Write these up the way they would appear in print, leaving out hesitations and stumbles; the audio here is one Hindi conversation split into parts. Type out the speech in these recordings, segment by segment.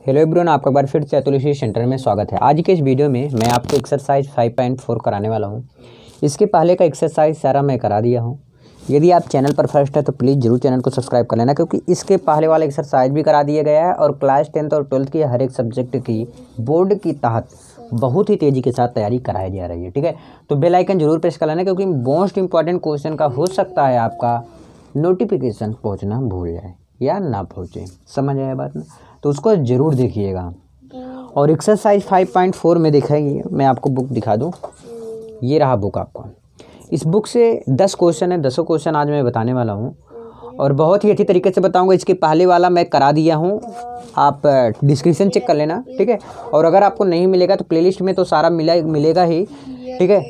हेलो एवरीवन, आपका बार फिर से अतुल सेंटर में स्वागत है। आज के इस वीडियो में मैं आपको एक्सरसाइज 5.4 कराने वाला हूं। इसके पहले का एक्सरसाइज सारा मैं करा दिया हूं। यदि आप चैनल पर फर्स्ट है तो प्लीज़ ज़रूर चैनल को सब्सक्राइब कर लेना, क्योंकि इसके पहले वाला एक्सरसाइज भी करा दिया गया है और क्लास 10th और 12th की हर एक सब्जेक्ट की बोर्ड की तहत बहुत ही तेज़ी के साथ तैयारी कराई जा रही है। ठीक है, तो बेल आइकन जरूर प्रेस कर लेना, क्योंकि मोस्ट इंपॉर्टेंट क्वेश्चन का हो सकता है आपका नोटिफिकेशन पहुँचना भूल जाए या ना पहुँचे। समझ आया बात ना? तो उसको ज़रूर देखिएगा। और एक्सरसाइज 5.4 में दिखाइए, मैं आपको बुक दिखा दूं। ये रहा बुक आपका। इस बुक से 10 क्वेश्चन है, 10 क्वेश्चन आज मैं बताने वाला हूं और बहुत ही अच्छी तरीके से बताऊंगा। इसके पहले वाला मैं करा दिया हूं, आप डिस्क्रिप्शन चेक कर लेना। ठीक है, और अगर आपको नहीं मिलेगा तो प्लेलिस्ट में तो सारा मिलेगा ही। ठीक है,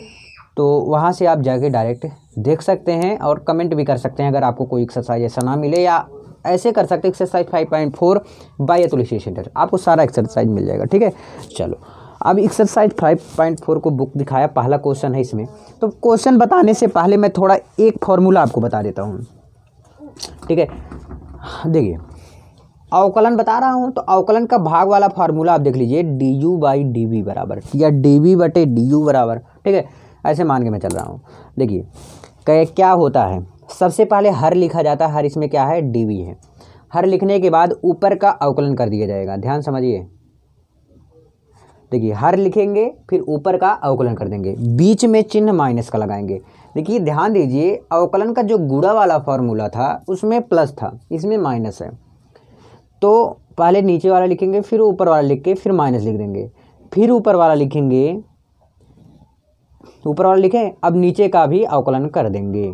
तो वहाँ से आप जाके डायरेक्ट देख सकते हैं और कमेंट भी कर सकते हैं अगर आपको कोई एक्सरसाइज ऐसा ना मिले, या ऐसे कर सकते हैं एक्सरसाइज 5.4 बाय अतुल सेंटर, आपको सारा एक्सरसाइज मिल जाएगा। ठीक है, चलो अब एक्सरसाइज 5.4 को बुक दिखाया, पहला क्वेश्चन है इसमें। तो क्वेश्चन बताने से पहले मैं थोड़ा एक फार्मूला आपको बता देता हूँ। ठीक है, देखिए अवकलन बता रहा हूँ, तो अवकलन का भाग वाला फार्मूला आप देख लीजिए, डी बाई डी वी बराबर या डी वी बटे डी यू बराबर। ठीक है, ऐसे मान के मैं चल रहा हूँ। देखिए क्या होता है, सबसे पहले हर लिखा जाता है। हर इसमें क्या है, डीवी है। हर लिखने के बाद ऊपर का अवकलन कर दिया जाएगा। ध्यान समझिए, देखिए हर लिखेंगे फिर ऊपर का अवकलन कर देंगे, बीच में चिन्ह माइनस का लगाएंगे। देखिए ध्यान दीजिए, अवकलन का जो गुणा वाला फॉर्मूला था उसमें प्लस था, इसमें माइनस है। तो पहले नीचे वाला लिखेंगे, फिर ऊपर वाला लिख के फिर माइनस लिख देंगे, फिर ऊपर वाला लिखेंगे, ऊपर वाला लिखें, अब नीचे का भी अवकलन कर देंगे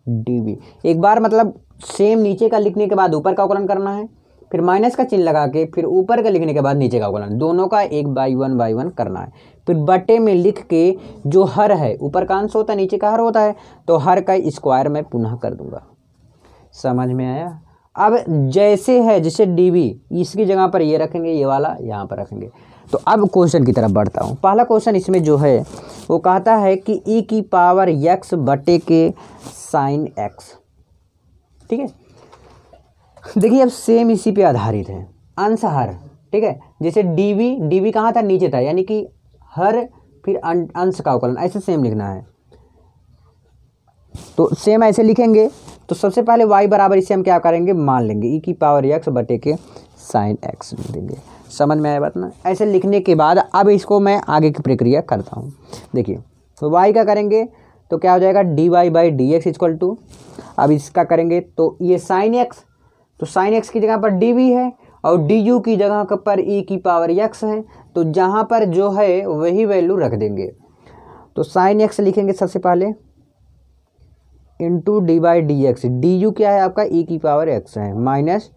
डीवी। एक बार मतलब सेम नीचे का लिखने के बाद ऊपर का अवकलन करना है, फिर माइनस का चिन्ह लगा के फिर ऊपर का लिखने के बाद नीचे का अवकलन, दोनों का एक बाई वन करना है। फिर बटे में लिख के जो हर है, ऊपर का अंश होता है नीचे का हर होता है, तो हर का स्क्वायर में पुनः कर दूंगा। समझ में आया? अब जैसे है, जैसे डीवी इसकी जगह पर ये रखेंगे, ये वाला यहाँ पर रखेंगे। तो अब क्वेश्चन की तरफ बढ़ता हूँ। पहला क्वेश्चन इसमें जो है वो कहता है कि ई की पावर एक्स बटे के साइन एक्स। ठीक है, देखिए अब सेम इसी पे आधारित है, अंश हर। ठीक है, जैसे डीवी कहाँ था, नीचे था, यानी कि हर फिर अंश का अवकलन, ऐसे सेम लिखना है। तो सेम ऐसे लिखेंगे। तो सबसे पहले y बराबर इसे हम क्या करेंगे, मान लेंगे ई की पावर एक्स बटे के साइन एक्स लिख देंगे। समझ में आया बात ना? ऐसे लिखने के बाद अब इसको मैं आगे की प्रक्रिया करता हूँ। देखिए तो y का करेंगे तो क्या हो जाएगा, d y by d x equal to, अब इसका करेंगे तो ये साइन एक्स, तो साइन एक्स की जगह पर डी वी है और डी यू की जगह पर ई की पावर एक्स है, तो जहाँ पर जो है वही वैल्यू रख देंगे। तो साइन एक्स लिखेंगे सबसे पहले into D by d x, D you क्या है आपका, ई की पावर एक्स है, माइनस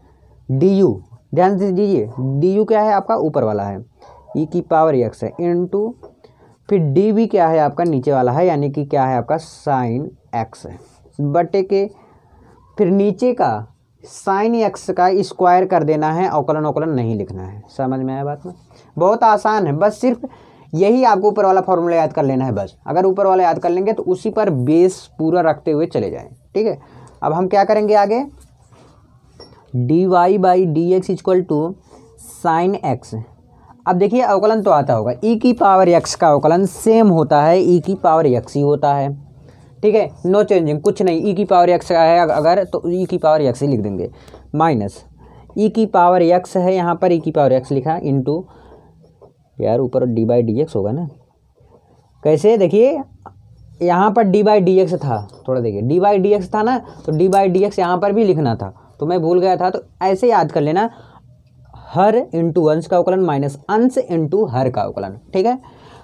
डी यू, ध्यान से दीजिए डी यू क्या है आपका, ऊपर वाला है, ई की पावर एक्स है, इंटू फिर डी वी क्या है आपका, नीचे वाला है, यानी कि क्या है आपका साइन एक्स है, बटे के फिर नीचे का साइन एक्स का स्क्वायर कर देना है, अवकलन नहीं लिखना है। समझ में आया बात में? बहुत आसान है, बस सिर्फ यही आपको ऊपर वाला फॉर्मूला याद कर लेना है बस। अगर ऊपर वाला याद कर लेंगे तो उसी पर बेस पूरा रखते हुए चले जाएं। ठीक है, अब हम क्या करेंगे आगे, d y by d x equal to sine x. अब देखिए अवकलन तो आता होगा, ई की पावर एक्स का अवकलन सेम होता है, ई की पावर एक्स ही होता है। ठीक है, नो चेंजिंग, कुछ नहीं। ई की पावर एक्स है अगर, तो ई की पावर एक्स ही लिख देंगे, माइनस ई की पावर एक्स है, यहाँ पर ई की पावर एक्स लिखा, इंटू यार ऊपर डी बाई डी एक्स होगा ना, कैसे देखिए यहाँ पर डी बाई डी एक्स था, थोड़ा देखिए डी बाई डी एक्स था ना, तो डी बाई डी एक्स यहाँ पर भी लिखना था, तो मैं भूल गया था। तो ऐसे याद कर लेना, हर इंटू अंश का अवकलन माइनस अंश इंटू हर का अवकलन। ठीक है,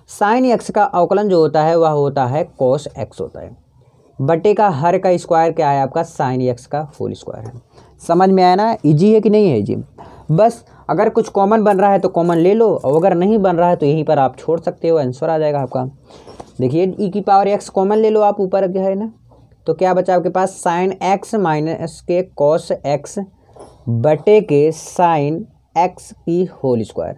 साइन एक्स का अवकलन जो होता है वह होता है कॉस एक्स होता है, बटे का हर का स्क्वायर क्या है आपका, साइन एक्स का होल स्क्वायर है। समझ में आया ना? इजी है कि नहीं है? जी, बस अगर कुछ कॉमन बन रहा है तो कॉमन ले लो, और अगर नहीं बन रहा है तो यहीं पर आप छोड़ सकते हो, आंसर आ जाएगा आपका। देखिए ई की पावर एक्स कॉमन ले लो आप, ऊपर क्या है ना, तो क्या बचा आपके पास, साइन एक्स माइनस के कॉस एक्स बटे के साइन एक्स की होल स्क्वायर।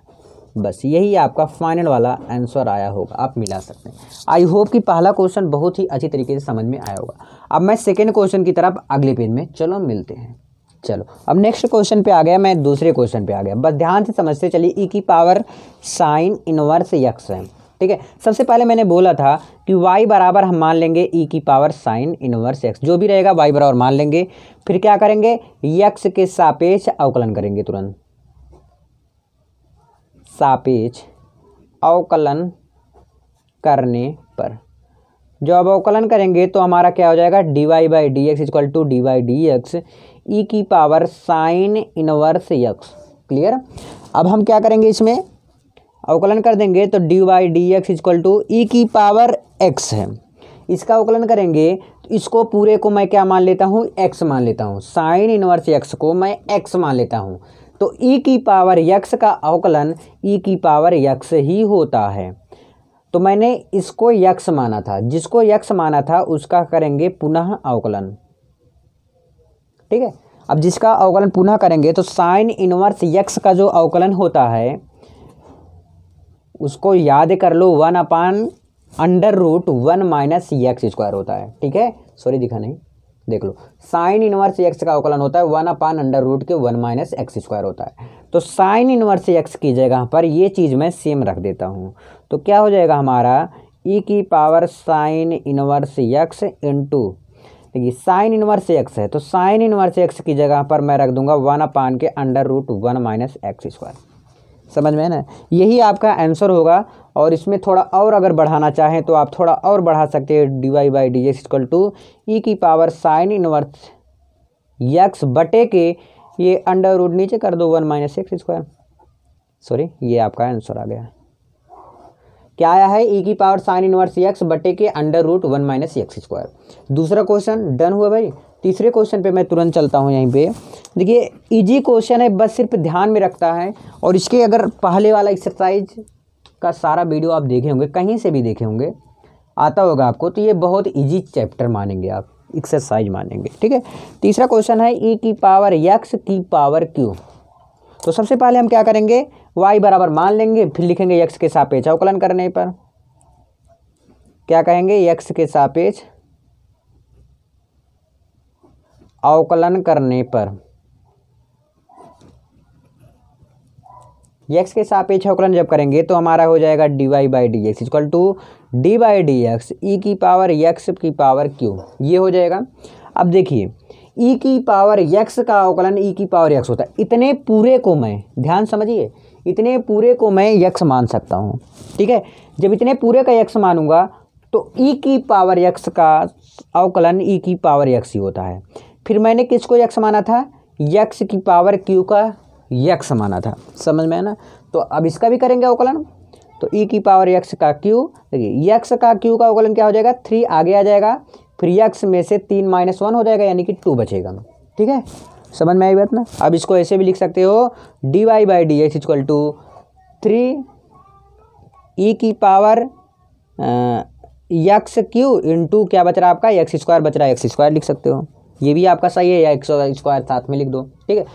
बस यही आपका फाइनल वाला आंसर आया होगा, आप मिला सकते हैं। आई होप कि पहला क्वेश्चन बहुत ही अच्छी तरीके से समझ में आया होगा। अब मैं सेकेंड क्वेश्चन की तरफ अगले पेज में चलो मिलते हैं। चलो अब नेक्स्ट क्वेश्चन पे आ गया, मैं दूसरे क्वेश्चन पे आ गया, बस ध्यान से समझते चलिए। ई की पावर साइन इनवर्स एक्स है, ठीक है। सबसे पहले मैंने बोला था कि y बराबर हम मान लेंगे ई की पावर साइन इनवर्स एक्स, जो भी रहेगा y बराबर मान लेंगे। फिर क्या करेंगे, x के सापेक्ष अवकलन करेंगे, तुरंत सापेक्ष अवकलन करने पर जो अब अवकलन करेंगे तो हमारा क्या हो जाएगा, dy by d x equal to d by d x e की power sine inverse x. Clear. अब हम क्या करेंगे, इसमें अवकलन कर देंगे तो d by d x equal to e की पावर एक्स है। इसका अवकलन करेंगे तो इसको पूरे को मैं क्या मान लेता हूँ, एक्स मान लेता हूँ। साइन इनवर्स एक्स को मैं एक्स मान लेता हूँ, तो ई की पावर एक्स का अवकलन ई की पावर एक्स ही होता है। तो मैंने इसको यक्स माना था, जिसको यक्स माना था उसका करेंगे पुनः अवकलन, ठीक है। अब जिसका अवकलन पुनः करेंगे तो साइन इनवर्स यक्स का जो अवकलन होता है उसको याद कर लो, 1/√1 माइनस एक्स स्क्वायर होता है, ठीक है। सॉरी दिखा नहीं, देख लो, साइन इनवर्स एक्स का अवकलन होता है 1/√1 माइनस एक्स स्क्वायर होता है। तो साइन इनवर्स एक्स की जगह पर ये चीज़ मैं सेम रख देता हूँ, तो क्या हो जाएगा हमारा ई की power sine inverse x into, देखिए साइन इनवर्स एक्स है तो साइन इनवर्स एक्स की जगह पर मैं रख दूंगा 1/√1 माइनस एक्स स्क्वायर। समझ में है ना, यही आपका आंसर होगा। और इसमें थोड़ा और अगर बढ़ाना चाहें तो आप थोड़ा और बढ़ा सकते हैं, d y by d x equal to e की पावर साइन इनवर्स एक्स बटे के ये अंडर रूट नीचे कर दो 1 माइनस एक्स स्क्वायर। सॉरी, ये आपका आंसर आ गया। क्या आया है, ई की पावर साइन इनवर्स एक्स बटे के अंडर√1 माइनस एक्स स्क्वायर। दूसरा क्वेश्चन डन हुआ भाई। तीसरे क्वेश्चन पे मैं तुरंत चलता हूँ। यहीं पे देखिए इजी क्वेश्चन है, बस सिर्फ ध्यान में रखता है। और इसके अगर पहले वाला एक्सरसाइज का सारा वीडियो आप देखे होंगे, कहीं से भी देखे होंगे, आता होगा आपको, तो ये बहुत इजी चैप्टर मानेंगे आप, एक्सरसाइज मानेंगे, ठीक है। तीसरा क्वेश्चन है ई की पावर एक्स की पावर क्यू। तो सबसे पहले हम क्या करेंगे, y बराबर मान लेंगे, फिर लिखेंगे x के सापेक्ष अवकलन करने पर क्या कहेंगे, x के सापेक्ष अवकलन करने पर x के सापेक्ष अवकलन जब करेंगे तो हमारा हो जाएगा dy by d x equal to d by d x e की पावर x की पावर q, ये हो जाएगा। अब देखिए ई की पावर x का अवकलन ई की पावर x होता है। इतने पूरे को मैं, ध्यान समझिए, इतने पूरे को मैं x मान सकता हूँ, ठीक है। जब इतने पूरे का x मानूंगा तो ई की पावर x का अवकलन ई की पावर x ही होता है। फिर मैंने किसको x माना था, x की पावर q का x माना था। समझ में है ना। तो अब इसका भी करेंगे अवकलन, तो ई की पावर x का q, देखिए x का q का अवकलन क्या हो जाएगा, 3 आगे आ जाएगा, फिर x में से 3 - 1 हो जाएगा, यानी कि 2 बचेगा, ठीक है। समझ में आई बात ना। अब इसको ऐसे भी लिख सकते हो, d y by d x equal to 3 e की पावर एक्स क्यू इंटू क्या बच रहा है आपका, एक्स स्क्वायर बच रहा है, एक्स स्क्वायर लिख सकते हो, ये भी आपका सही है, या एक्स स्क्वायर साथ में लिख दो, ठीक है।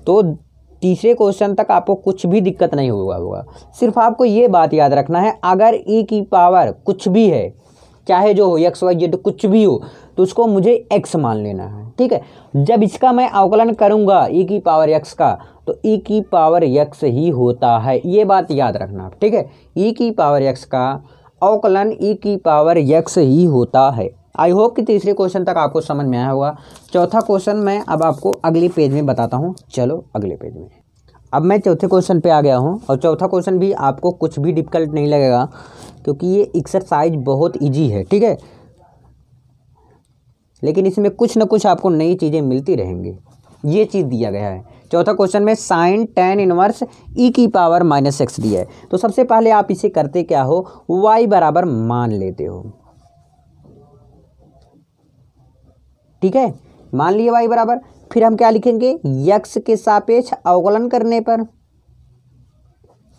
तो तीसरे क्वेश्चन तक आपको कुछ भी दिक्कत नहीं होगा। सिर्फ आपको ये बात याद रखना है, अगर ई की पावर कुछ भी है, चाहे जो हो एक्स वाई जेड कुछ भी हो, तो उसको मुझे एक्स मान लेना है, ठीक है। जब इसका मैं अवकलन करूंगा ई की पावर एक्स का, तो ई की पावर एक्स ही होता है, ये बात याद रखना, ठीक है। ई की पावर एक्स का अवकलन ई की पावर एक्स ही होता है। आई होप कि तीसरे क्वेश्चन तक आपको समझ में आया होगा। चौथा क्वेश्चन मैं अब आपको अगले पेज में बताता हूँ। चलो अगले पेज में, अब मैं चौथे क्वेश्चन पे आ गया हूँ। और चौथा क्वेश्चन भी आपको कुछ भी डिफिकल्ट नहीं लगेगा, क्योंकि ये एक्सरसाइज बहुत इजी है, ठीक है। लेकिन इसमें कुछ ना कुछ आपको नई चीज़ें मिलती रहेंगी, ये चीज़ दिया गया है। चौथा क्वेश्चन में साइन tan इनवर्स ई की पावर -x दिया है। तो सबसे पहले आप इसे करते क्या हो, y बराबर मान लेते हो, ठीक है। मान लिए y बराबर, फिर हम क्या लिखेंगे, x के सापेक्ष अवकलन करने पर,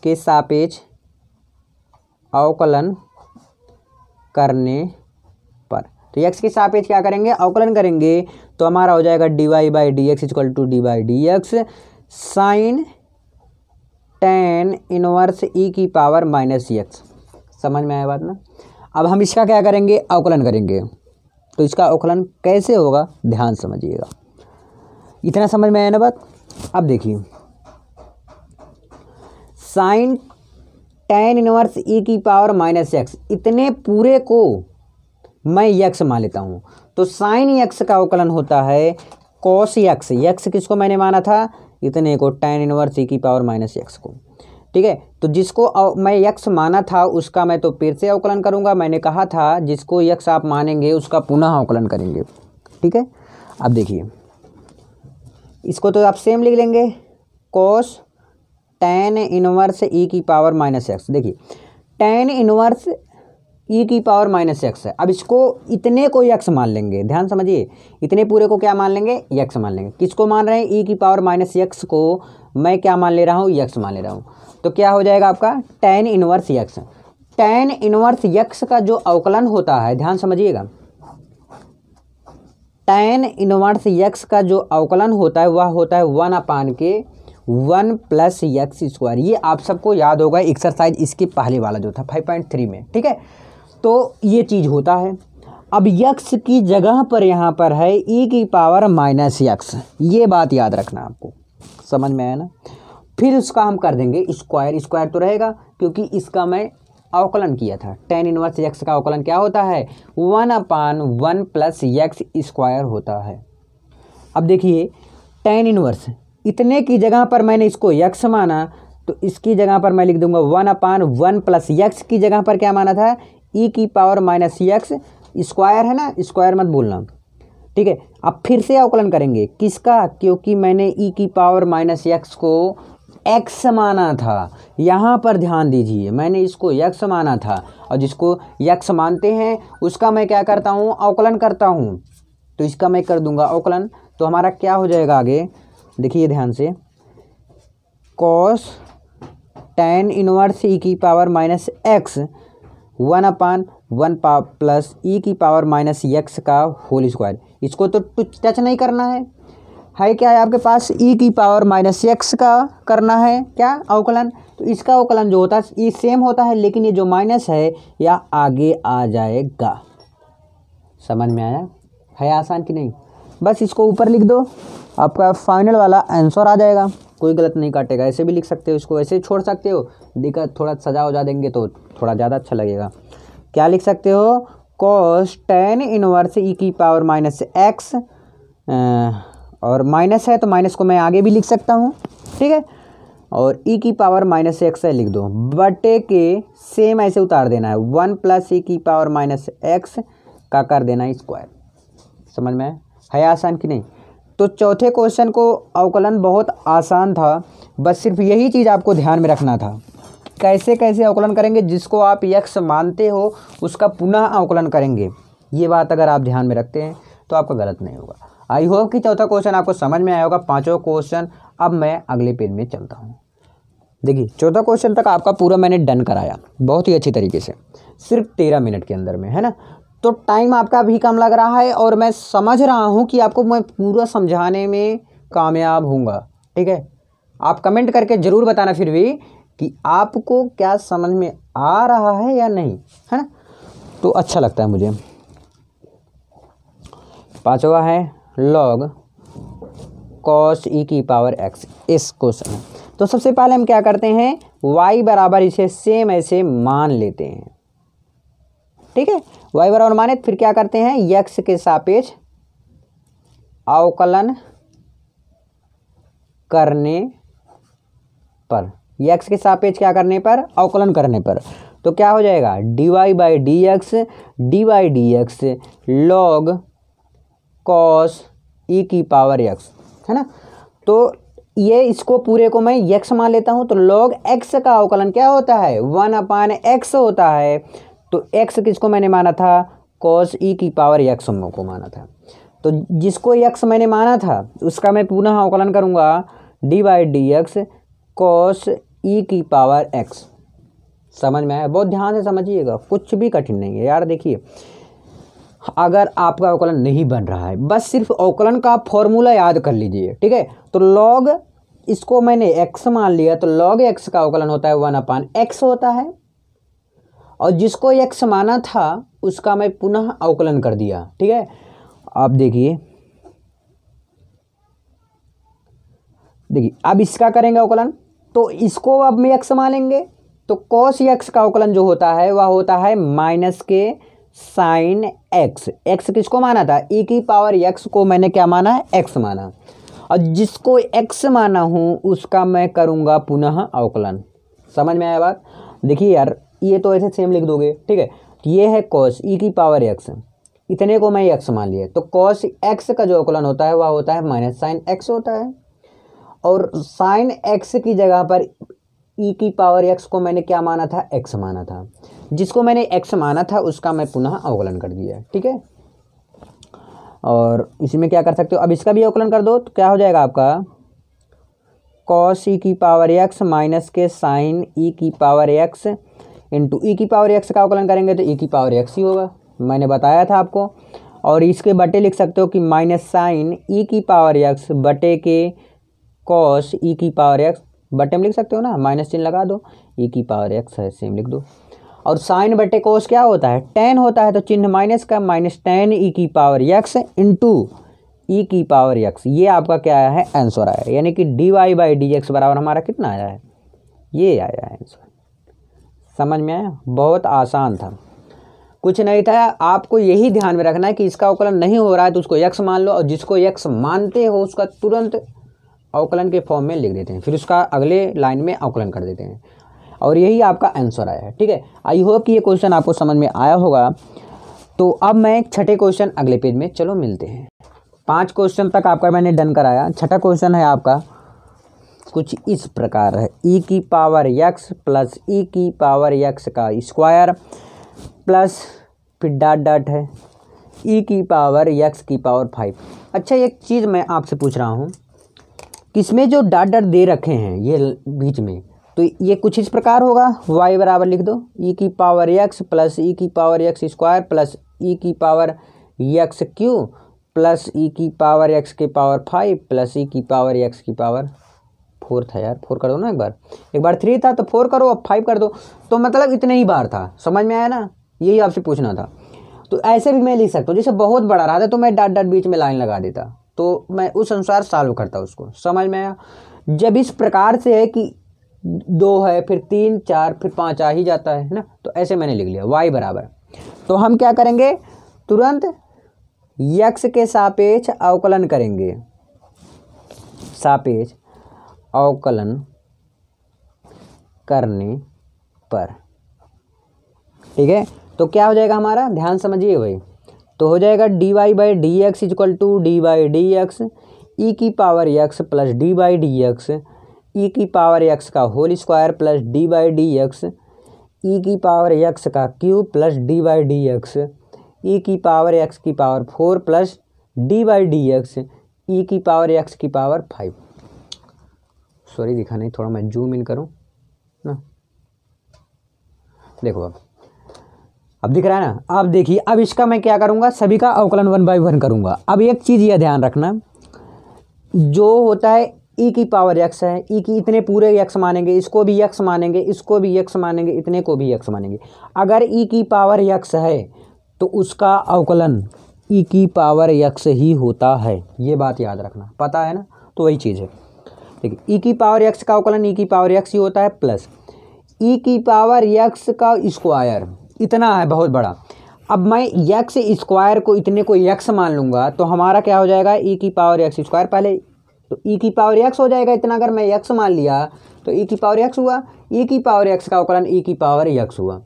के सापेक्ष अवकलन करने पर, तो x के सापेक्ष क्या करेंगे, अवकलन करेंगे, तो हमारा हो जाएगा d y by d x equal to d by d x sine tan inverse e की पावर -x। समझ में आया बात ना। अब हम इसका क्या करेंगे, अवकलन करेंगे। तो इसका अवकलन कैसे होगा, ध्यान समझिएगा। इतना समझ में आया ना बात। अब देखिए साइन tan इनवर्स e की पावर माइनस एक्स, इतने पूरे को मैं यक्स मान लेता हूँ। तो साइन यक्स का अवकलन होता है कॉस यक्स, यक्स किसको मैंने माना था, इतने को, tan इनवर्स e की पावर माइनस एक्स को। ठीक है, तो जिसको मैं यक्स माना था उसका मैं तो फिर से अवकलन करूँगा। मैंने कहा था जिसको यक्स आप मानेंगे उसका पुनः अवकलन करेंगे। ठीक है, अब देखिए इसको तो आप सेम लिख लेंगे, कॉस tan इनवर्स e की पावर माइनस एक्स। देखिए tan इनवर्स e की पावर माइनस एक्स है। अब इसको इतने को यक्स मान लेंगे, ध्यान समझिए, इतने पूरे को क्या मान लेंगे, यक्स मान लेंगे। किसको मान रहे हैं, e की पावर माइनस एक्स को मैं क्या मान ले रहा हूँ, यक्स मान ले रहा हूँ। तो क्या हो जाएगा आपका tan inverse x. tan inverse x का जो अवकलन होता है, ध्यान समझिएगा, tan इनवर्स यक्स का जो अवकलन होता है वह होता है 1/(1 + x²। ये आप सबको याद होगा, एक्सरसाइज इसके पहले वाला जो था 5.3 में। ठीक है, तो ये चीज़ होता है। अब यक्स की जगह पर यहाँ पर है e की पावर माइनस यक्स, ये बात याद रखना आपको, समझ में आया ना। फिर उसका हम कर देंगे स्क्वायर, स्क्वायर तो रहेगा क्योंकि इसका मैं अवकलन किया था। tan इनवर्स यक्स का अवकलन क्या होता है, 1/(1 + x² होता है। अब देखिए tan इनवर्स, इतने की जगह पर मैंने इसको यक्स माना तो इसकी जगह पर मैं लिख दूंगा 1/(1 + x की जगह पर क्या माना था, e की पावर माइनस यक्स, स्क्वायर है ना, स्क्वायर मत भूलना। ठीक है, अब फिर से अवकलन करेंगे किसका, क्योंकि मैंने e की पावर माइनस यक्स को x माना था। यहाँ पर ध्यान दीजिए, मैंने इसको यक्स माना था और जिसको यक्स मानते हैं उसका मैं क्या करता हूँ, अवकलन करता हूँ। तो इसका मैं कर दूंगा अवकलन। तो हमारा क्या हो जाएगा आगे, देखिए ध्यान से, कॉस tan इनवर्स e की पावर माइनस एक्स 1/(1 + e की पावर माइनस यक्स का होल स्क्वायर। इसको तो टच नहीं करना है क्या है आपके पास, e की पावर माइनस यक्स का करना है क्या अवकलन। तो इसका अवकलन जो होता है ये सेम होता है, लेकिन ये जो माइनस है या आगे आ जाएगा। समझ में आया, है आसान कि नहीं। बस इसको ऊपर लिख दो, आपका फाइनल वाला आंसर आ जाएगा, कोई गलत नहीं काटेगा। ऐसे भी लिख सकते हो, इसको ऐसे छोड़ सकते हो, दिक्कत थोड़ा सजा हो जा देंगे तो थोड़ा ज़्यादा अच्छा लगेगा। क्या लिख सकते हो, कॉस tan इनवर्स e की पावर माइनस एक्स, और माइनस है तो माइनस को मैं आगे भी लिख सकता हूँ। ठीक है, और e की पावर माइनस एक्स है लिख दो, बटे के सेम ऐसे उतार देना है, 1 + e की पावर माइनस एक्स का कर देना है स्क्वायर। समझ में है आसान कि नहीं। तो चौथे क्वेश्चन को अवकलन बहुत आसान था, बस सिर्फ यही चीज़ आपको ध्यान में रखना था, कैसे कैसे अवकलन करेंगे, जिसको आप यक्स मानते हो उसका पुनः अवकलन करेंगे। ये बात अगर आप ध्यान में रखते हैं तो आपका गलत नहीं होगा। आई होप कि चौथा क्वेश्चन आपको समझ में आया होगा। पांचों क्वेश्चन अब मैं अगले पेज में चलता हूँ। देखिए चौथा क्वेश्चन तक आपका पूरा मैंने डन कराया बहुत ही अच्छी तरीके से, सिर्फ 13 मिनट के अंदर में, है ना। तो टाइम आपका भी कम लग रहा है और मैं समझ रहा हूँ कि आपको मैं पूरा समझाने में कामयाब हूँगा। ठीक है, आप कमेंट करके ज़रूर बताना फिर भी कि आपको क्या समझ में आ रहा है या नहीं, है ना, तो अच्छा लगता है मुझे। पांचवा है log cos e की पावर x, इस क्वेश्चन है। तो सबसे पहले हम क्या करते हैं, y बराबर इसे सेम ऐसे मान लेते हैं। ठीक है, y बराबर माने फिर क्या करते हैं, x के सापेक्ष अवकलन करने पर, x के सापेक्ष क्या करने पर, अवकलन करने पर, तो क्या हो जाएगा, dy/dx log cos e की पावर x, है ना। तो ये इसको पूरे को मैं x मान लेता हूँ। तो log x का अवकलन क्या होता है, 1/x होता है। तो x किसको मैंने माना था, cos e की पावर x को माना था। तो जिसको x मैंने माना था उसका मैं पुनः अवकलन करूँगा, dy/dx cos e की पावर x। समझ में आया, बहुत ध्यान से समझिएगा, कुछ भी कठिन नहीं है यार। देखिए अगर आपका अवकलन नहीं बन रहा है, बस सिर्फ अवकलन का फॉर्मूला याद कर लीजिए। ठीक है, तो log, इसको मैंने x मान लिया, तो log x का अवकलन होता है 1/x होता है, और जिसको x माना था उसका मैं पुनः अवकलन कर दिया। ठीक है, अब देखिए देखिए अब इसका करेंगे अवकलन, तो इसको अब में एक्स मान लेंगे, तो कॉस एक्स का अवकलन जो होता है वह होता है माइनस के साइन एक्स। एक्स किसको माना था, ई की पावर एक्स को मैंने क्या माना है, एक्स माना, और जिसको एक्स माना हूँ उसका मैं करूँगा पुनः अवकलन। समझ में आया बात। देखिए यार ये तो ऐसे सेम लिख दोगे, ठीक है। ये है कॉस ई की पावर एक्स, इतने को मैं एक्स मान लिया, तो कॉस एक्स का जो अवकलन होता है वह होता है माइनस साइन एक्स होता है, और साइन एक्स की जगह पर ई की पावर एक्स को मैंने क्या माना था, एक्स माना था, जिसको मैंने एक्स माना था उसका मैं पुनः अवकलन कर दिया, ठीक है। और इसी में क्या कर सकते हो, अब इसका भी अवकलन कर दो, तो क्या हो जाएगा आपका कॉस ई की पावर एक्स माइनस के साइन ई की पावर एक्स इंटू ई की पावर एक्स का अवकलन करेंगे तो ई की पावर एक्स ही होगा, मैंने बताया था आपको। और इसके बटे लिख सकते हो कि माइनस साइन ई की पावर एक्स बटे के कॉस ई की पावर एक्स, बटे में लिख सकते हो ना, माइनस चिन्ह लगा दो, ई की पावर एक्स है सेम लिख दो। और साइन बटे कोस क्या होता है, टेन होता है, तो चिन्ह माइनस का, माइनस टेन ई की पावर एक्स इंटू ई की पावर एक्स, ये आपका क्या आया है, आंसर आया है। यानी कि d y by d x बराबर हमारा कितना आया है, ये आया है आंसर। समझ में आया, बहुत आसान था, कुछ नहीं था। आपको यही ध्यान में रखना है कि इसका अवकलन नहीं हो रहा है तो उसको एक्स मान लो, और जिसको एक्स मानते हो उसका तुरंत अवकलन के फॉर्म में लिख देते हैं, फिर उसका अगले लाइन में अवकलन कर देते हैं, और यही आपका आंसर आया है, ठीक है। आई होप कि ये क्वेश्चन आपको समझ में आया होगा। तो अब मैं छठे क्वेश्चन अगले पेज में चलो मिलते हैं। 5 क्वेश्चन तक आपका मैंने डन कराया, छठा क्वेश्चन है आपका कुछ इस प्रकार है, ई की पावर एक्स प्लस ई की पावर एक्स का स्क्वायर प्लस फिर डॉट डॉट है ई की पावर एक्स की पावर 5। अच्छा एक चीज़ मैं आपसे पूछ रहा हूँ, किसमें जो डॉट डॉट दे रखे हैं ये बीच में, तो ये कुछ इस प्रकार होगा, y बराबर लिख दो ई की पावर एक्स प्लस ई की power x square plus e की power x Q plus e की पावर एक्स के पावर 5 प्लस ई की पावर एक्स की पावर 4 था यार, 4 कर दो ना, एक बार 3 था तो 4 करो, अब 5 कर दो, तो मतलब इतने ही बार था। समझ में आया ना, यही आपसे पूछना था। तो ऐसे भी मैं लिख सकता हूँ, जैसे बहुत बड़ा रहा था तो मैं डॉट डॉट बीच में लाइन लगा देता, तो मैं उस अनुसार सॉल्व करता उसको। समझ में आया। जब इस प्रकार से है कि 2 है फिर 3 4 फिर 5 आ ही जाता है ना, तो ऐसे मैंने लिख लिया y बराबर। तो हम क्या करेंगे, तुरंत x के सापेक्ष अवकलन करेंगे, सापेक्ष अवकलन करने पर, ठीक है। तो क्या हो जाएगा हमारा, ध्यान समझिए भाई, तो हो जाएगा d y by d x equal to d by d x e की power x plus d by d x e की पावर एक्स का whole square plus d by d x e की पावर एक्स का cube plus d by d x e की पावर एक्स की power 4 plus d by d x e की पावर एक्स की पावर 5। सॉरी दिखा नहीं, थोड़ा मैं जूम इन करूँ ना, देखो अब दिख रहा है ना। अब देखिए अब इसका मैं क्या करूँगा, सभी का अवकलन 1 बाई 1 करूँगा। अब एक चीज़ यह ध्यान रखना, जो होता है ई की पावर एक्स है, ई की इतने पूरे एक्स मानेंगे, इसको भी एक्स मानेंगे, इसको भी एक्स मानेंगे, इतने को भी एक्स मानेंगे। अगर ई की पावर एक्स है तो उसका अवकलन ई की पावर एक्स ही होता है, ये बात याद रखना, पता है ना। तो वही चीज़ है, देखिए ई की पावर एक्स का अवकलन ई की पावर एक्स ही होता है, प्लस ई की पावर एक्स का स्क्वायर इतना है बहुत बड़ा। अब मैं एक्स स्क्वायर को इतने को एक्स मान लूँगा तो हमारा क्या हो जाएगा, ई की पावर एक्स स्क्वायर, पहले तो ई की पावर एक्स हो जाएगा इतना, अगर मैं एक्स मान लिया तो ई की पावर एक्स हुआ, ई की पावर एक्स का अवकलन ई की पावर एक्स हुआ।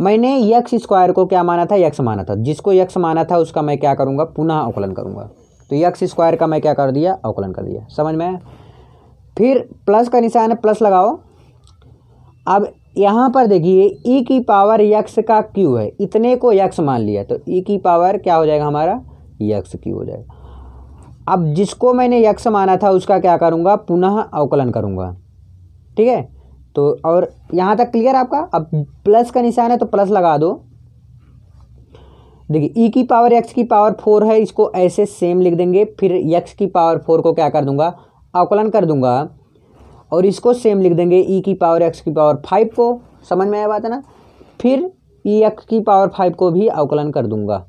मैंने एक्स स्क्वायर को क्या माना था, एक्स माना था, जिसको एक्स माना था उसका मैं क्या करूँगा, पुनः अवकलन करूँगा। तो एक्स स्क्वायर का मैं क्या कर दिया, अवकलन कर दिया। समझ में, फिर प्लस का निशान है, प्लस लगाओ। अब यहाँ पर देखिए ई की पावर एक्स का क्यू है, इतने को एक्स मान लिया तो ई की पावर क्या हो जाएगा हमारा, एक्स क्यू हो जाएगा। अब जिसको मैंने एक्स माना था उसका क्या करूँगा, पुनः अवकलन करूँगा, ठीक है। तो और यहाँ तक क्लियर आपका। अब प्लस का निशान है तो प्लस लगा दो। देखिए ई की पावर एक्स की पावर 4 है, इसको ऐसे सेम लिख देंगे, फिर एक्स की पावर 4 को क्या कर दूंगा, अवकलन कर दूंगा, और इसको सेम लिख देंगे ई की पावर एक्स की पावर 5 को। समझ में आया बात है ना। फिर ई एक्स की पावर 5 को भी अवकलन कर दूंगा।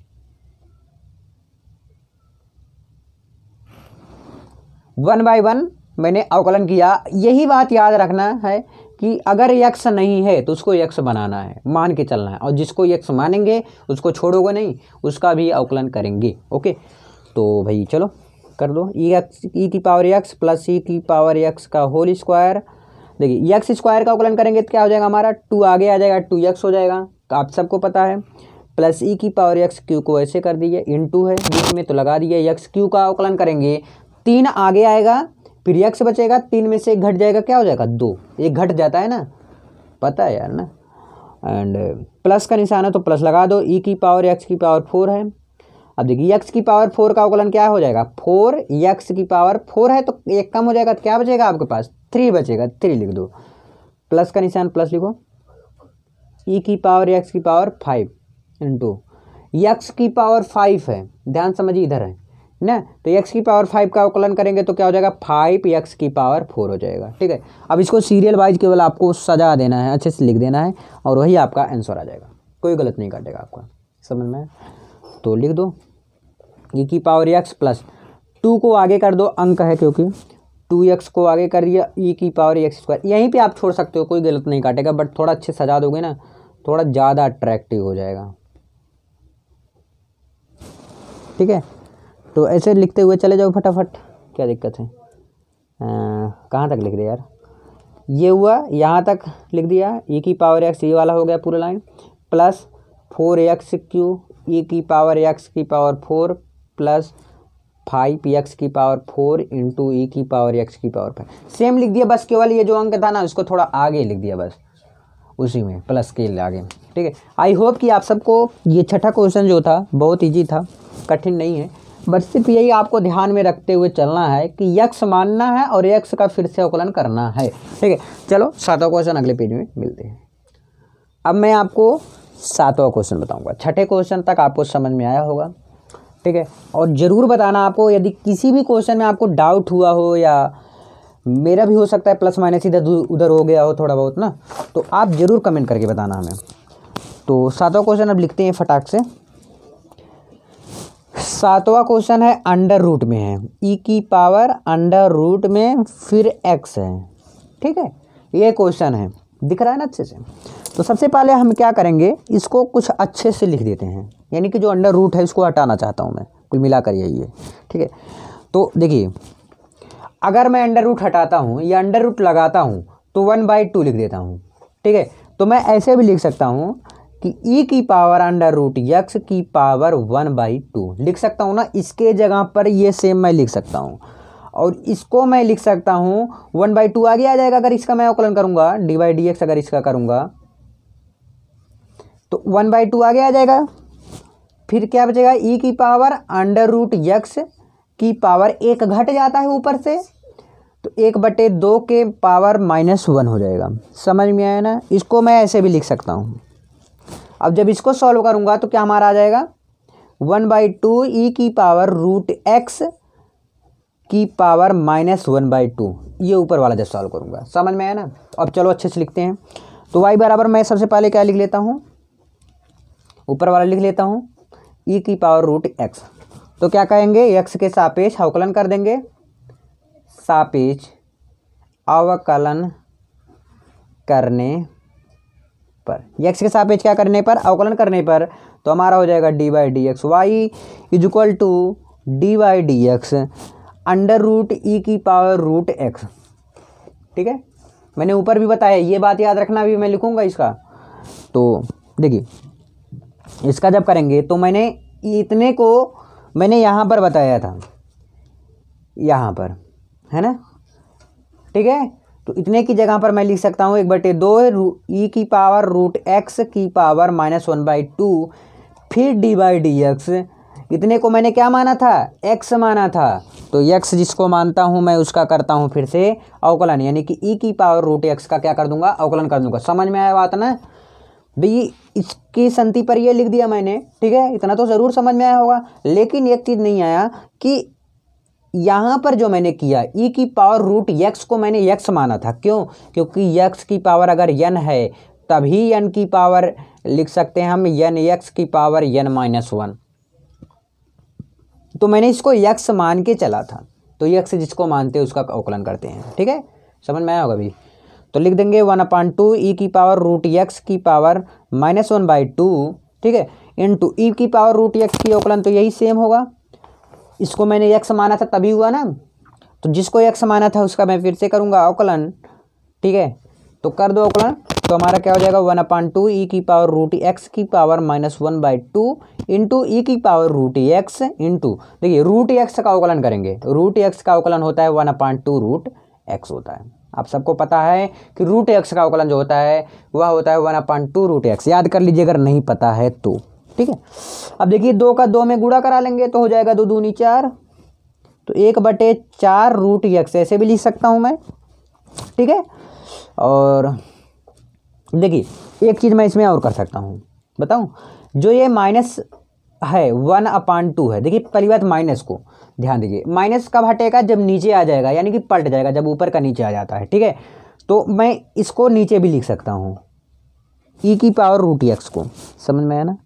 1 बाई 1 मैंने अवकलन किया। यही बात याद रखना है कि अगर यक्स नहीं है तो उसको यक्स बनाना है, मान के चलना है, और जिसको यक्स मानेंगे उसको छोड़ोगे नहीं, उसका भी अवकलन करेंगे। ओके, तो भाई चलो कर दो। ई की पावर एक्स प्लस ई की पावर एक्स का होल स्क्वायर। देखिए एक्स स्क्वायर का अवकलन करेंगे तो क्या हो जाएगा हमारा, 2 आगे आ जाएगा, 2x हो जाएगा, आप सबको पता है। प्लस ई की पावर एक्स क्यू को ऐसे कर दीजिए, इनटू है बीच में तो लगा दिए, एक्स क्यू का अवकलन करेंगे 3 आगे आएगा, फिर एक्स बचेगा, 3 में से 1 घट जाएगा, क्या हो जाएगा 2, 1 घट जाता है ना, पता है यार ना। एंड प्लस का निशान है तो प्लस लगा दो। ई की पावर एक्स की पावर 4 है। अब देखिए एक्स की पावर 4 का अवकलन क्या हो जाएगा, 4 एक्स की पावर 4 है तो 1 कम हो जाएगा तो क्या बचेगा आपके पास, 3 बचेगा, 3 लिख दो, प्लस का निशान प्लस लिखो। ई की पावर एक्स की पावर 5 इंटू एक्स की पावर 5 है, ध्यान समझिए इधर है ना, तो एक्स की पावर 5 का अवकलन करेंगे तो क्या हो जाएगा, 5 एक्स की पावर 4 हो जाएगा। ठीक है, अब इसको सीरियल वाइज केवल आपको सजा देना है, अच्छे से लिख देना है और वही आपका आंसर आ जाएगा, कोई गलत नहीं काटेगा आपका, समझ में। तो लिख दो ई की पावर एक्स प्लस 2 को आगे कर दो, अंक है क्योंकि 2x को आगे कर दिया, ई की पावर एक्स स्क्वायर, यहीं पे आप छोड़ सकते हो, कोई गलत नहीं काटेगा, बट थोड़ा अच्छे सजा दोगे ना थोड़ा ज़्यादा अट्रैक्टिव हो जाएगा। ठीक है, तो ऐसे लिखते हुए चले जाओ फटाफट, क्या दिक्कत है। कहाँ तक लिख दिया यार, ये हुआ यहाँ तक लिख दिया, ई की पावर एक्स ये वाला हो गया पूरा line, plus 4x Q E की पावर एक्स की पावर 4 प्लस 5x की पावर 4 इंटू ई की पावर एक्स की पावर 5, सेम लिख दिया, बस केवल ये जो अंक था ना उसको थोड़ा आगे लिख दिया, बस उसी में प्लस के आगे। ठीक है, आई होप कि आप सबको ये छठा क्वेश्चन जो था बहुत इजी था, कठिन नहीं है, बस सिर्फ यही आपको ध्यान में रखते हुए चलना है कि यक्स मानना है और यक्स का फिर से अवकलन करना है। ठीक है, चलो 7वां क्वेश्चन अगले पेज में मिलते हैं। अब मैं आपको 7वां क्वेश्चन बताऊंगा, छठे क्वेश्चन तक आपको समझ में आया होगा। ठीक है, और ज़रूर बताना आपको, यदि किसी भी क्वेश्चन में आपको डाउट हुआ हो, या मेरा भी हो सकता है प्लस माइनस इधर उधर हो गया हो थोड़ा बहुत ना, तो आप ज़रूर कमेंट करके बताना हमें। तो 7वां क्वेश्चन अब लिखते हैं फटाक से। 7वां क्वेश्चन है अंडर रूट में है, ई की पावर अंडर रूट में फिर एक्स है। ठीक है, ये क्वेश्चन है, दिख रहा है ना अच्छे से। तो सबसे पहले हम क्या करेंगे, इसको कुछ अच्छे से लिख देते हैं, यानी कि जो अंडर रूट है इसको हटाना चाहता हूँ मैं, कुल मिलाकर यही है। ठीक है, तो देखिए अगर मैं अंडर रूट हटाता हूँ या अंडर रूट लगाता हूँ तो 1/2 लिख देता हूँ। ठीक है, तो मैं ऐसे भी लिख सकता हूँ कि ई की पावर अंडर रूट एक्स की पावर 1/2 लिख सकता हूँ ना, इसके जगह पर ये सेम मैं लिख सकता हूँ, और इसको मैं लिख सकता हूँ 1/2 आगे आ जाएगा अगर इसका मैं अवकलन करूँगा, dy/dx अगर इसका करूँगा तो 1/2 आगे आ जाएगा, फिर क्या बचेगा, ई की पावर अंडर रूट एक्स की पावर 1 घट जाता है ऊपर से, तो 1/2 के पावर -1 हो जाएगा। समझ में आया ना, इसको मैं ऐसे भी लिख सकता हूँ। अब जब इसको सॉल्व करूँगा तो क्या हमारा आ जाएगा, 1/2 ई की पावर रूट एक्स की पावर -1/2, ये ऊपर वाला जब सॉल्व करूँगा, समझ में आया ना। अब चलो अच्छे से लिखते हैं। तो y बराबर मैं सबसे पहले क्या लिख लेता हूँ, ऊपर वाला लिख लेता हूँ ई की पावर रूट एक्स, तो क्या कहेंगे, एक्स के सापेक्ष अवकलन कर देंगे, सापेक्ष अवकलन करने पर, एक्स के सापेक्ष क्या करने पर, अवकलन करने पर, तो हमारा हो जाएगा dy/dx, y = dy/dx under root e की पावर रूट एक्स। ठीक है, मैंने ऊपर भी बताया, ये बात याद रखना, भी मैं लिखूंगा इसका। तो देखिए इसका जब करेंगे तो मैंने इतने को मैंने यहाँ पर बताया था, यहाँ पर है ना। ठीक है, तो इतने की जगह पर मैं लिख सकता हूँ 1/2 ई की पावर रूट एक्स की पावर -1/2 फिर dy/dx, इतने को मैंने क्या माना था, x माना था, तो x जिसको मानता हूँ मैं उसका करता हूँ फिर से अवकलन, यानी कि ई की पावर रूट एक्स का क्या कर दूंगा, अवकलन कर दूंगा। समझ में आया बात ना भाई, इसकी संति पर ये लिख दिया मैंने। ठीक है, इतना तो ज़रूर समझ में आया होगा, लेकिन एक चीज़ नहीं आया कि यहाँ पर जो मैंने किया ई की पावर रूट एक्स को मैंने x माना था, क्यों, क्योंकि x की पावर अगर n है तभी n की पावर लिख सकते हैं हम, n(x) की पावर n-1, तो मैंने इसको x मान के चला था। तो x जिसको मानते हैं उसका अवकलन करते हैं। ठीक है, समझ में आया होगा अभी। तो लिख देंगे 1/2 ई की पावर रूट एक्स की पावर -1/2, ठीक है, इंटू ई की पावर रूट एक्स की अवकलन तो यही सेम होगा। इसको मैंने x माना था तभी हुआ ना, तो जिसको x माना था उसका मैं फिर से करूँगा अवकलन। ठीक है, तो कर दो अवकलन, तो हमारा क्या हो जाएगा 1/2 ई की पावर रूट एक्स की पावर -1/2 इंटू ई की पावर रूट एक्स इंटू, देखिए रूट एक्स का अवकलन करेंगे, रूट एक्स का अवकलन होता है 1/2 रूट एक्स होता है। आप सबको पता है कि रूट एक्स का अवकलन जो होता है वह होता है 1/2 रूट एक्स, याद कर लीजिए अगर नहीं पता है तो। ठीक है, अब देखिए 2 का 2 में गुणा करा लेंगे तो हो जाएगा 2 दूनी 4, तो 1/4 रूट एक्स ऐसे भी लिख सकता हूँ मैं। ठीक है, और देखिए एक चीज़ मैं इसमें और कर सकता हूँ, बताऊँ, जो ये माइनस है 1/2 है, देखिए पहली बात माइनस को ध्यान दीजिए, माइनस कब हटेगा जब नीचे आ जाएगा, यानी कि पलट जाएगा जब ऊपर का नीचे आ जाता है। ठीक है, तो मैं इसको नीचे भी लिख सकता हूँ ई की पावर रूट एक्स को, समझ में आया ना,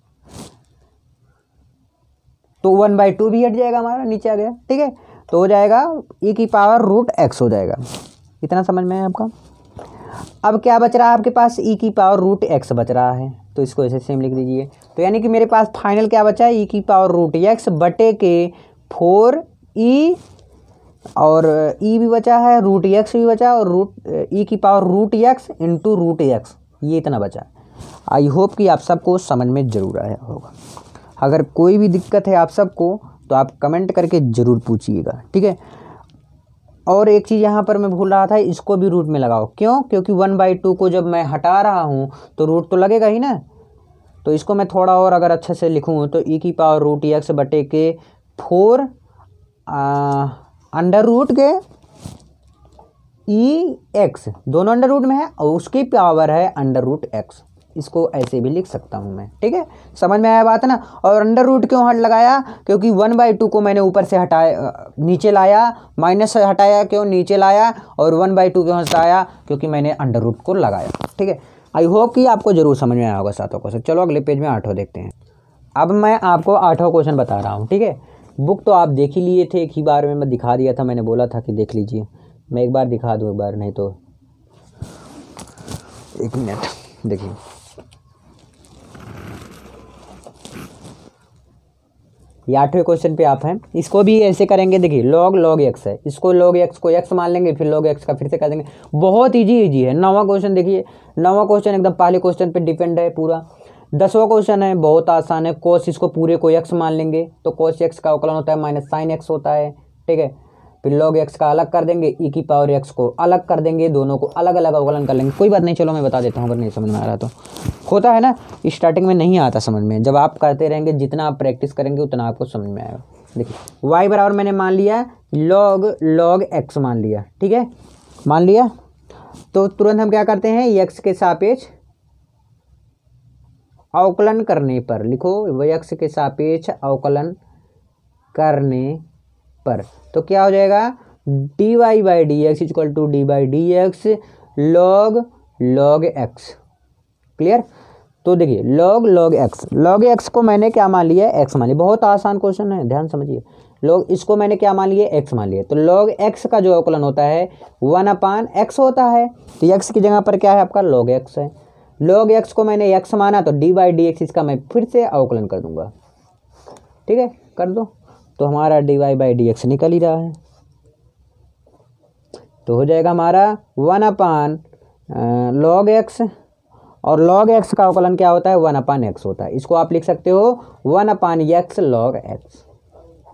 तो 1/2 भी हट जाएगा हमारा, नीचे आ गया। ठीक है, तो हो जाएगा ई की पावर रूट एक्स हो जाएगा, इतना समझ में आया आपका। अब क्या बच रहा है आपके पास, ई की पावर रूट एक्स बच रहा है, तो इसको ऐसे सेम लिख दीजिए। तो यानी कि मेरे पास फाइनल क्या बचा है, ई की पावर रूट एक्स बटे के 4 ई, और ई भी बचा है, रूट एक्स भी बचा, और रूट ई की power root x into root x, ये इतना बचा। आई होप कि आप सबको समझ में ज़रूर आया होगा। अगर कोई भी दिक्कत है आप सबको तो आप कमेंट करके ज़रूर पूछिएगा। ठीक है, और एक चीज़ यहाँ पर मैं भूल रहा था, इसको भी रूट में लगाओ, क्यों, क्योंकि 1/2 को जब मैं हटा रहा हूँ तो रूट तो लगेगा ही ना। तो इसको मैं थोड़ा और अगर अच्छे से लिखूँ तो ई की पावर रूट एक्स बटे के 4 अंडर रूट के ई एक्स, दोनों अंडर रूट में है, और उसकी पावर है अंडर रूट एक्स, इसको ऐसे भी लिख सकता हूँ मैं। ठीक है, समझ में आया बात ना। और अंडर रूट क्यों हट लगाया, क्योंकि 1/2 को मैंने ऊपर से हटाया, नीचे लाया, माइनस से हटाया क्यों, नीचे लाया, और 1/2 क्यों हटाया, क्योंकि मैंने अंडर रूट को लगाया। ठीक है, आई होप कि आपको जरूर समझ में आया होगा सातों क्वेश्चन। चलो अगले पेज में 8वां देखते हैं। अब मैं आपको 8वां क्वेश्चन बता रहा हूँ। ठीक है, बुक तो आप देख ही लिए थे, एक ही बार में मैं दिखा दिया था, मैंने बोला था कि देख लीजिए, मैं एक बार दिखा दूँ, एक बार नहीं तो 1 मिनट देखिए। ये 8वें क्वेश्चन पे आप हैं, इसको भी ऐसे करेंगे। देखिए log x है, इसको log x को x मान लेंगे, फिर log x का फिर से कर देंगे। बहुत इजी है। 9वां क्वेश्चन देखिए, 9वां क्वेश्चन एकदम पहले क्वेश्चन पे डिपेंड है पूरा। 10वां क्वेश्चन है, बहुत आसान है, cos इसको पूरे को x मान लेंगे, तो cos x का अवकलन होता है माइनस sin x होता है। ठीक है, फिर log x का अलग कर देंगे, ई की पावर x को अलग कर देंगे, दोनों को अलग अलग अवकलन कर लेंगे। कोई बात नहीं, चलो मैं बता देता हूँ अगर नहीं समझ में आ रहा तो। होता है ना, स्टार्टिंग में नहीं आता समझ में, जब आप करते रहेंगे, जितना आप प्रैक्टिस करेंगे उतना आपको समझ में आएगा। देखिए y बराबर मैंने मान लिया log x मान लिया। ठीक है, मान लिया, तो तुरंत हम क्या करते हैं, x के सापेक्ष अवकलन करने पर, लिखो x के सापेक्ष अवकलन करने पर, तो क्या हो जाएगा, dy/dx equal to d/dx log x। Clear, तो देखिए log x को मैंने क्या मान लिया, x मान लिया। बहुत आसान क्वेश्चन है, ध्यान समझिए। इसको मैंने क्या मान लिया, x मान लिया, तो log x का जो अवकलन होता है 1/x होता है, तो x की जगह पर क्या है आपका log x है। log x को मैंने x माना, तो dy/dx इसका मैं फिर से अवकलन कर दूंगा। ठीक है, कर दो, तो हमारा dy/dx निकल ही रहा है, तो हो जाएगा हमारा 1/log x, और log x का अवकलन क्या होता है, 1/x होता है। इसको आप लिख सकते हो 1/x log x।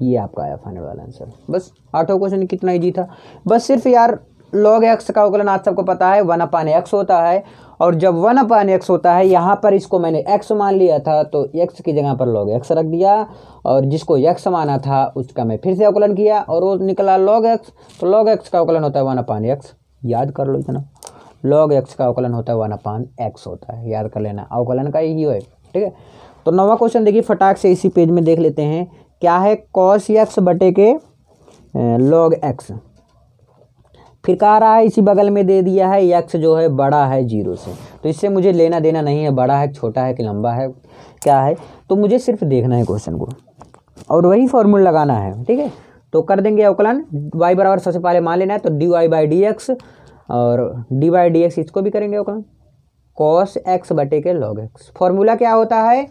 ये आपका आया फाइनल वाला आंसर। बस 8वां क्वेश्चन कितना इजी था, बस सिर्फ यार log x का अवकलन आप सबको पता है 1/x होता है, और जब 1/x होता है यहाँ पर इसको मैंने x मान लिया था, तो x की जगह पर log x रख दिया, और जिसको x माना था उसका मैं फिर से अवकलन किया, और वो निकला log x, तो log x का अवकलन होता है 1/x। याद कर लो इतना, log x का अवकलन होता है 1/x होता है, याद कर लेना, अवकलन का ही है। ठीक है, तो 9वां क्वेश्चन देखिए, फटाक से इसी पेज में देख लेते हैं, क्या है, cos x बटे के log x। फिर कह रहा है इसी बगल में दे दिया है x जो है बड़ा है 0 से, तो इससे मुझे लेना देना नहीं है, बड़ा है छोटा है कि लंबा है क्या है, तो मुझे सिर्फ देखना है क्वेश्चन को और वही फॉर्मूला लगाना है। ठीक है, तो कर देंगे अवकलन। y बराबर सबसे पहले मान लेना है, तो dy बाई डी एक्स, और डी बाई डी एक्स इसको भी करेंगे अवकलन, cos x बटे के log x। फॉर्मूला क्या होता है,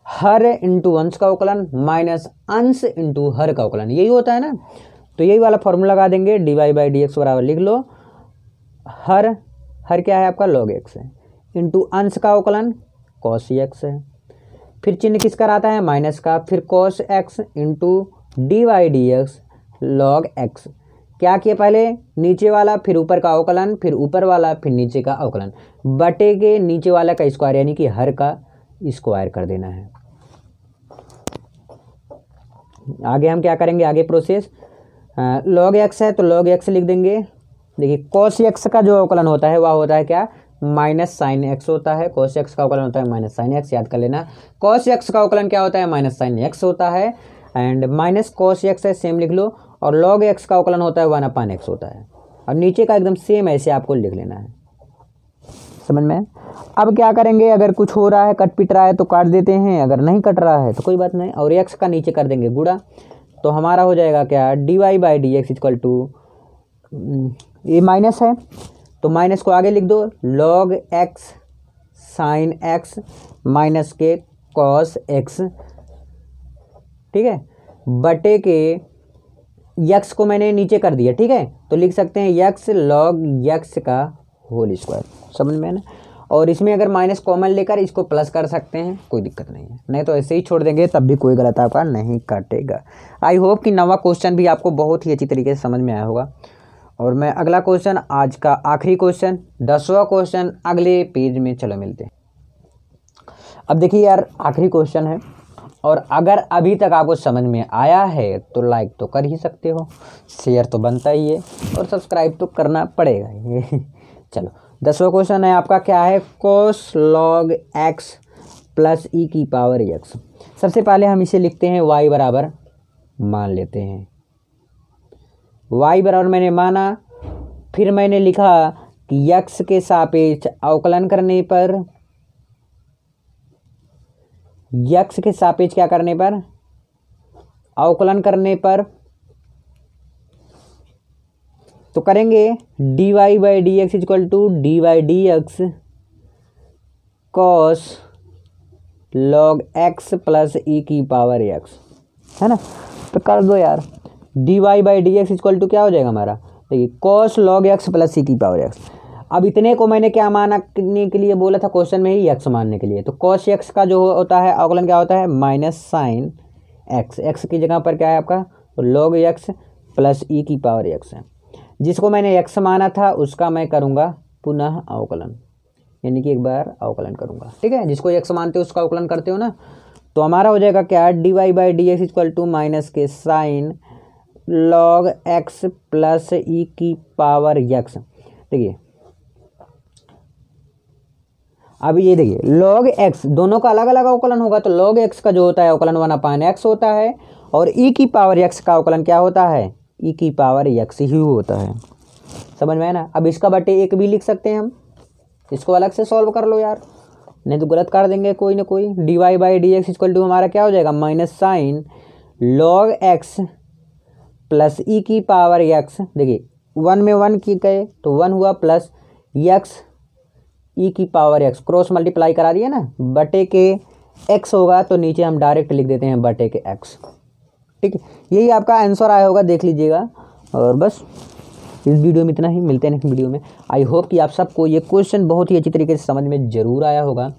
हर इंटू अंश का अवकलन माइनस अंश इंटू हर का अवकलन, यही होता है ना। तो यही वाला फॉर्मूला लगा देंगे, dy बाई डी एक्स बराबर लिख लो, हर क्या है आपका log x है, इंटू अंश का अवकलन cos x है, फिर चिन्ह किसका रहता है माइनस का, फिर cos x into D by d x log x। क्या किया, पहले नीचे वाला फिर ऊपर का अवकलन, फिर ऊपर वाला फिर नीचे का अवकलन, बटे के नीचे वाला का स्क्वायर यानी कि हर का स्क्वायर कर देना है। आगे हम क्या करेंगे, आगे प्रोसेस, log x है तो log x लिख देंगे। देखिए cos x का जो अवकलन होता है वह होता है क्या, माइनस साइन एक्स होता है। cos x का अवकलन होता है माइनस साइन एक्स, याद कर लेना। cos x का अवकलन क्या होता है, माइनस साइन एक्स होता है, एंड माइनस cos x है, सेम लिख लो। और log x का अवकलन होता है 1/x होता है। और नीचे का एकदम सेम ऐसे आपको लिख लेना है, समझ में। अब क्या करेंगे, अगर कुछ हो रहा है कट पिट रहा है तो काट देते हैं, अगर नहीं कट रहा है तो कोई बात नहीं, और x का नीचे कर देंगे गुणा। तो हमारा हो जाएगा क्या, dy by d x equal to, ये माइनस है तो माइनस को आगे लिख दो, log x sine x minus के cos x, ठीक है, बटे के x को मैंने नीचे कर दिया, ठीक है, तो लिख सकते हैं x log x का होल स्क्वायर, समझ में है ना। और इसमें अगर माइनस कॉमन लेकर इसको प्लस कर सकते हैं, कोई दिक्कत नहीं है, नहीं तो ऐसे ही छोड़ देंगे तब भी कोई गलत आपका नहीं काटेगा। आई होप कि 9वां क्वेश्चन भी आपको बहुत ही अच्छी तरीके से समझ में आया होगा। और मैं अगला क्वेश्चन, आज का आखिरी क्वेश्चन 10वां क्वेश्चन अगले पेज में, चलो मिलते हैं। अब देखिए यार, आखिरी क्वेश्चन है, और अगर अभी तक आपको समझ में आया है तो लाइक तो कर ही सकते हो, शेयर तो बनता ही है, और सब्सक्राइब तो करना पड़ेगा ये चलो 10वां क्वेश्चन है आपका, क्या है, cos log x plus e की पावर x। सबसे पहले हम इसे लिखते हैं y बराबर मान लेते हैं, y बराबर मैंने माना, फिर मैंने लिखा कि x के सापेक्ष अवकलन करने पर, x के सापेक्ष क्या करने पर, अवकलन करने पर, तो करेंगे dy by d x equal to d by d x cos log x plus e की पावर x, है ना। तो कर दो यार, dy by d x equal to क्या हो जाएगा हमारा, देखिए cos log x plus e की पावर x। अब इतने को मैंने क्या माना करने के लिए बोला था क्वेश्चन में ही, x मानने के लिए। तो cos x का जो होता है अवकलन क्या होता है, माइनस साइन x, x की जगह पर क्या है आपका, तो log x प्लस ई की पावर x है। जिसको मैंने x माना था उसका मैं करूँगा पुनः अवकलन, यानी कि एक बार अवकलन करूँगा, ठीक है। जिसको x मानते हो उसका अवकलन करते हो ना, तो हमारा हो जाएगा क्या, dy by d x equal to minus के sine log x plus e की पावर x। देखिए अब ये देखिए log x दोनों का अलग अलग अवकलन होगा, तो log x का जो होता है अवकलन 1/x होता है, और e की पावर x का अवकलन क्या होता है, e की पावर x ही होता है, समझ में है ना। अब इसका बटे एक भी लिख सकते हैं हम, इसको अलग से सॉल्व कर लो यार, नहीं तो गलत कर देंगे कोई ना कोई। dy by d x equal to हमारा क्या हो जाएगा, minus sine log x plus e की पावर x। देखिए 1 में 1 की गए तो 1 हुआ, प्लस x ई की पावर x, क्रॉस मल्टीप्लाई करा दिए ना, बटे के x होगा, तो नीचे हम डायरेक्ट लिख देते हैं बटे के x, ठीक है। यही आपका आंसर आया होगा, देख लीजिएगा। और बस इस वीडियो में इतना ही, मिलते हैं नेक्स्ट वीडियो में। आई होप कि आप सबको ये क्वेश्चन बहुत ही अच्छी तरीके से समझ में ज़रूर आया होगा।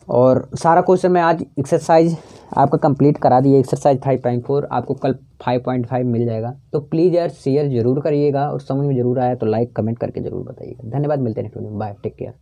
और सारा क्वेश्चन मैं आज एक्सरसाइज आपका कंप्लीट करा दिए, एक्सरसाइज 5.4 आपको कल 5.5 मिल जाएगा। तो प्लीज़ यार शेयर ज़रूर करिएगा, और समझ में ज़रूर आया तो लाइक कमेंट करके ज़रूर बताइएगा। धन्यवाद, मिलते हैं नेक्स्ट वीडियो में, बाय, टेक केयर।